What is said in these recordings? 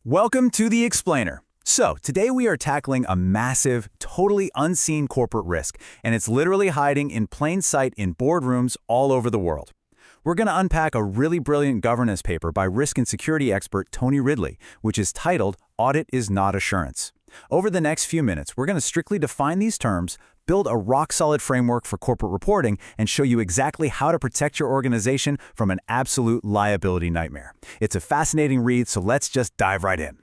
Welcome to The Explainer. So, today we are tackling a massive, totally unseen corporate risk, and it's literally hiding in plain sight in boardrooms all over the world. We're going to unpack a really brilliant governance paper by risk and security expert Tony Ridley, which is titled, Audit is Not Assurance. Over the next few minutes, we're going to strictly define these terms, build a rock-solid framework for corporate reporting, and show you exactly how to protect your organization from an absolute liability nightmare. It's a fascinating read, so let's just dive right in.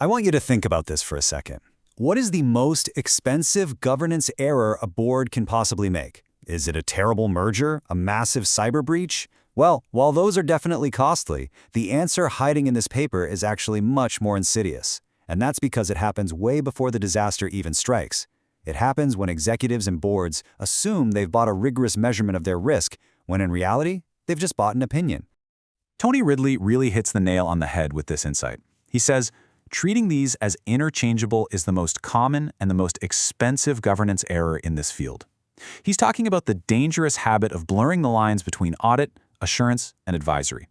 I want you to think about this for a second. What is the most expensive governance error a board can possibly make? Is it a terrible merger? A massive cyber breach? Well, while those are definitely costly, the answer hiding in this paper is actually much more insidious. And that's because it happens way before the disaster even strikes. It happens when executives and boards assume they've bought a rigorous measurement of their risk, when in reality, they've just bought an opinion. Tony Ridley really hits the nail on the head with this insight. He says, treating these as interchangeable is the most common and the most expensive governance error in this field. He's talking about the dangerous habit of blurring the lines between audit, assurance, and advisory.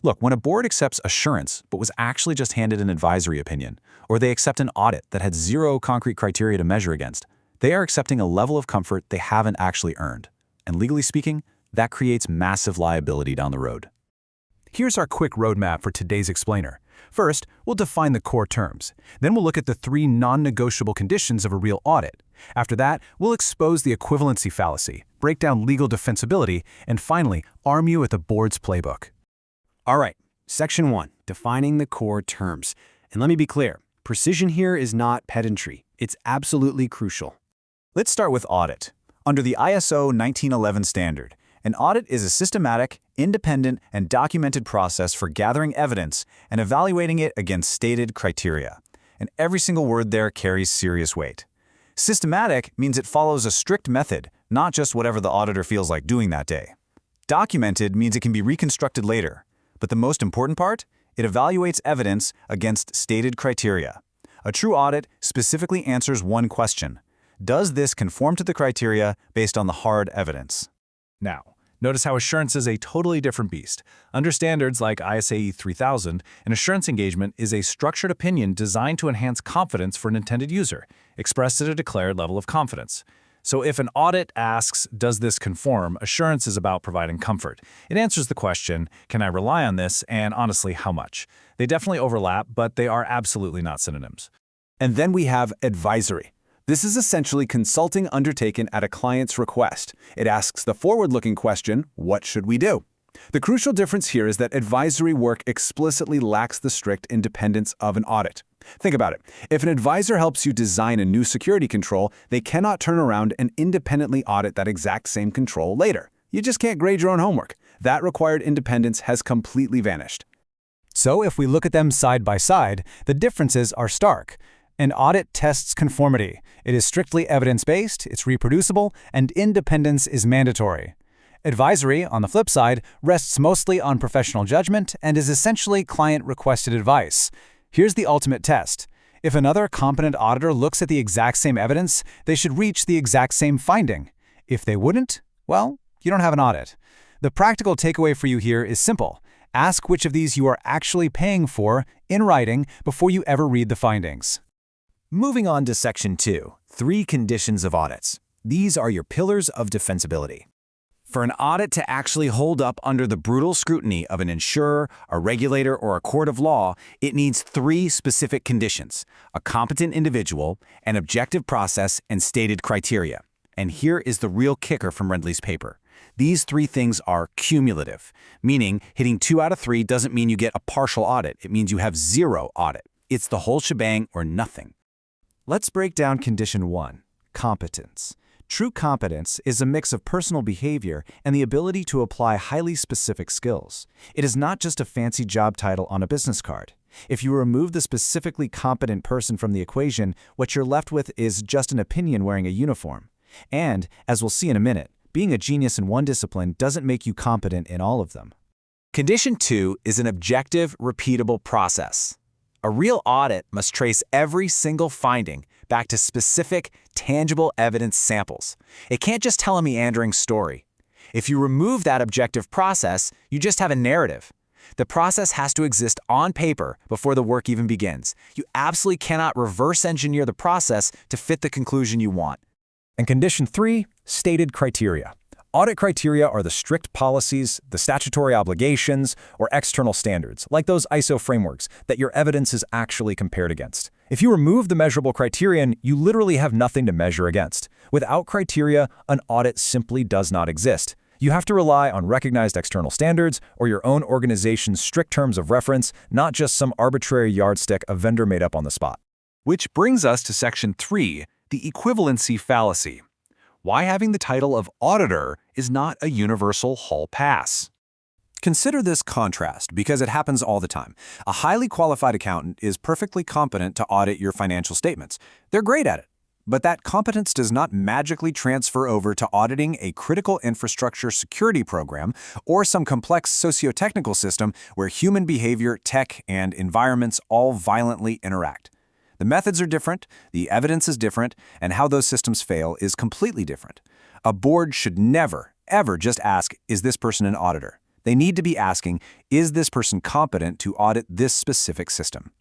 Look, when a board accepts assurance but was actually just handed an advisory opinion, or they accept an audit that had zero concrete criteria to measure against, they are accepting a level of comfort they haven't actually earned. And legally speaking, that creates massive liability down the road. Here's our quick roadmap for today's explainer. First, we'll define the core terms. Then we'll look at the 3 non-negotiable conditions of a real audit. After that, we'll expose the equivalency fallacy, break down legal defensibility, and finally, arm you with the board's playbook. All right, Section 1, defining the core terms. And let me be clear, precision here is not pedantry. It's absolutely crucial. Let's start with audit. Under the ISO 1911 standard, an audit is a systematic, independent, and documented process for gathering evidence and evaluating it against stated criteria. And every single word there carries serious weight. Systematic means it follows a strict method, not just whatever the auditor feels like doing that day. Documented means it can be reconstructed later. But the most important part? It evaluates evidence against stated criteria. A true audit specifically answers one question. Does this conform to the criteria based on the hard evidence? Now, notice how assurance is a totally different beast. Under standards like ISAE 3000, an assurance engagement is a structured opinion designed to enhance confidence for an intended user, expressed at a declared level of confidence. So if an audit asks, does this conform, assurance is about providing comfort. It answers the question, can I rely on this, and honestly, how much? They definitely overlap, but they are absolutely not synonyms. And then we have advisory. This is essentially consulting undertaken at a client's request. It asks the forward-looking question, what should we do? The crucial difference here is that advisory work explicitly lacks the strict independence of an audit. Think about it. If an advisor helps you design a new security control, they cannot turn around and independently audit that exact same control later. You just can't grade your own homework. That required independence has completely vanished. So if we look at them side by side, the differences are stark. An audit tests conformity. It is strictly evidence-based, it's reproducible, and independence is mandatory. Advisory, on the flip side, rests mostly on professional judgment and is essentially client-requested advice. Here's the ultimate test. If another competent auditor looks at the exact same evidence, they should reach the exact same finding. If they wouldn't, well, you don't have an audit. The practical takeaway for you here is simple. Ask which of these you are actually paying for in writing before you ever read the findings. Moving on to Section 2, 3 conditions of audits. These are your pillars of defensibility. For an audit to actually hold up under the brutal scrutiny of an insurer, a regulator, or a court of law, it needs 3 specific conditions: a competent individual, an objective process, and stated criteria. And here is the real kicker from Ridley's paper. These 3 things are cumulative, meaning hitting 2 out of 3 doesn't mean you get a partial audit. It means you have 0 audit. It's the whole shebang or nothing. Let's break down Condition 1, competence. True competence is a mix of personal behavior and the ability to apply highly specific skills. It is not just a fancy job title on a business card. If you remove the specifically competent person from the equation, what you're left with is just an opinion wearing a uniform. And, as we'll see in a minute, being a genius in one discipline doesn't make you competent in all of them. Condition 2 is an objective, repeatable process. A real audit must trace every single finding back to specific, tangible evidence samples. It can't just tell a meandering story. If you remove that objective process, you just have a narrative. The process has to exist on paper before the work even begins. You absolutely cannot reverse engineer the process to fit the conclusion you want. And condition 3, stated criteria. Audit criteria are the strict policies, the statutory obligations, or external standards, like those ISO frameworks, that your evidence is actually compared against. If you remove the measurable criterion, you literally have nothing to measure against. Without criteria, an audit simply does not exist. You have to rely on recognized external standards or your own organization's strict terms of reference, not just some arbitrary yardstick a vendor made up on the spot. Which brings us to Section 3, the equivalency fallacy. Why having the title of auditor is not a universal hall pass. Consider this contrast because it happens all the time. A highly qualified accountant is perfectly competent to audit your financial statements. They're great at it. But that competence does not magically transfer over to auditing a critical infrastructure security program or some complex sociotechnical system where human behavior, tech, and environments all violently interact. The methods are different, the evidence is different, and how those systems fail is completely different. A board should never, ever just ask, is this person an auditor? They need to be asking, is this person competent to audit this specific system?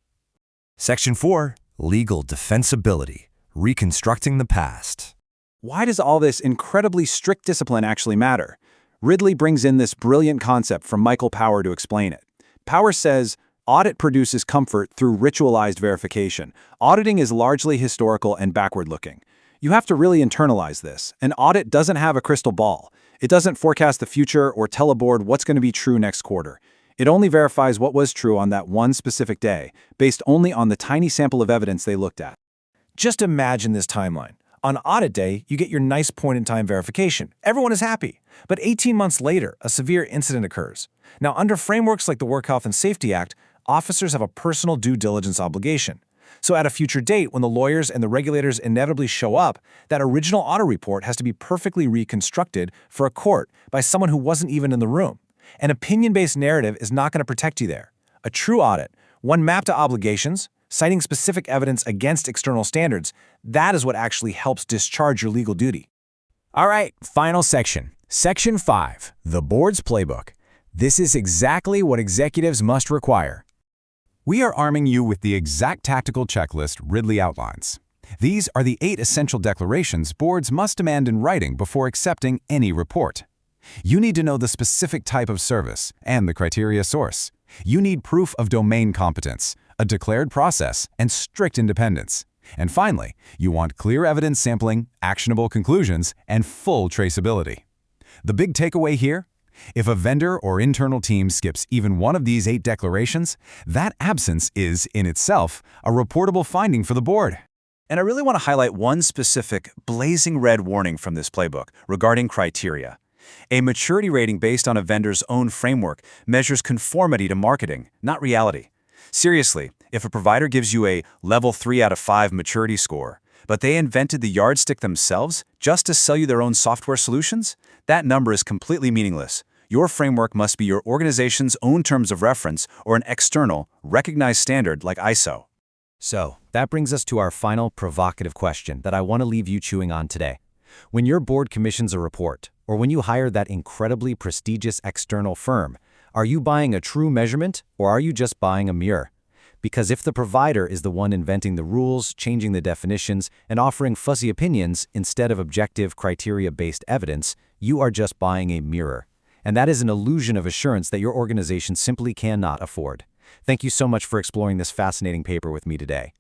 Section 4, legal defensibility. Reconstructing the past. Why does all this incredibly strict discipline actually matter? Ridley brings in this brilliant concept from Michael Power to explain it. Power says, audit produces comfort through ritualized verification. Auditing is largely historical and backward-looking. You have to really internalize this. An audit doesn't have a crystal ball. It doesn't forecast the future or tell a board what's going to be true next quarter. It only verifies what was true on that one specific day, based only on the tiny sample of evidence they looked at. Just imagine this timeline. On audit day, you get your nice point-in-time verification. Everyone is happy. But 18 months later, a severe incident occurs. Now, under frameworks like the Work Health and Safety Act, officers have a personal due diligence obligation. So at a future date, when the lawyers and the regulators inevitably show up, that original audit report has to be perfectly reconstructed for a court by someone who wasn't even in the room. An opinion-based narrative is not going to protect you there. A true audit, one mapped to obligations, citing specific evidence against external standards, that is what actually helps discharge your legal duty. All right, final section. Section 5, the board's playbook. This is exactly what executives must require. We are arming you with the exact tactical checklist Ridley outlines. These are the 8 essential declarations boards must demand in writing before accepting any report. You need to know the specific type of service and the criteria source. You need proof of domain competence, a declared process, and strict independence. And finally, you want clear evidence sampling, actionable conclusions, and full traceability. The big takeaway here? If a vendor or internal team skips even one of these 8 declarations, that absence is, in itself, a reportable finding for the board. And I really want to highlight one specific blazing red warning from this playbook regarding criteria. A maturity rating based on a vendor's own framework measures conformity to marketing, not reality. Seriously, if a provider gives you a level 3 out of 5 maturity score, but they invented the yardstick themselves just to sell you their own software solutions, that number is completely meaningless. Your framework must be your organization's own terms of reference or an external, recognized standard like ISO. So, that brings us to our final provocative question that I want to leave you chewing on today. When your board commissions a report, or when you hire that incredibly prestigious external firm, are you buying a true measurement or are you just buying a mirror? Because if the provider is the one inventing the rules, changing the definitions, and offering fuzzy opinions instead of objective criteria-based evidence, you are just buying a mirror. And that is an illusion of assurance that your organization simply cannot afford. Thank you so much for exploring this fascinating paper with me today.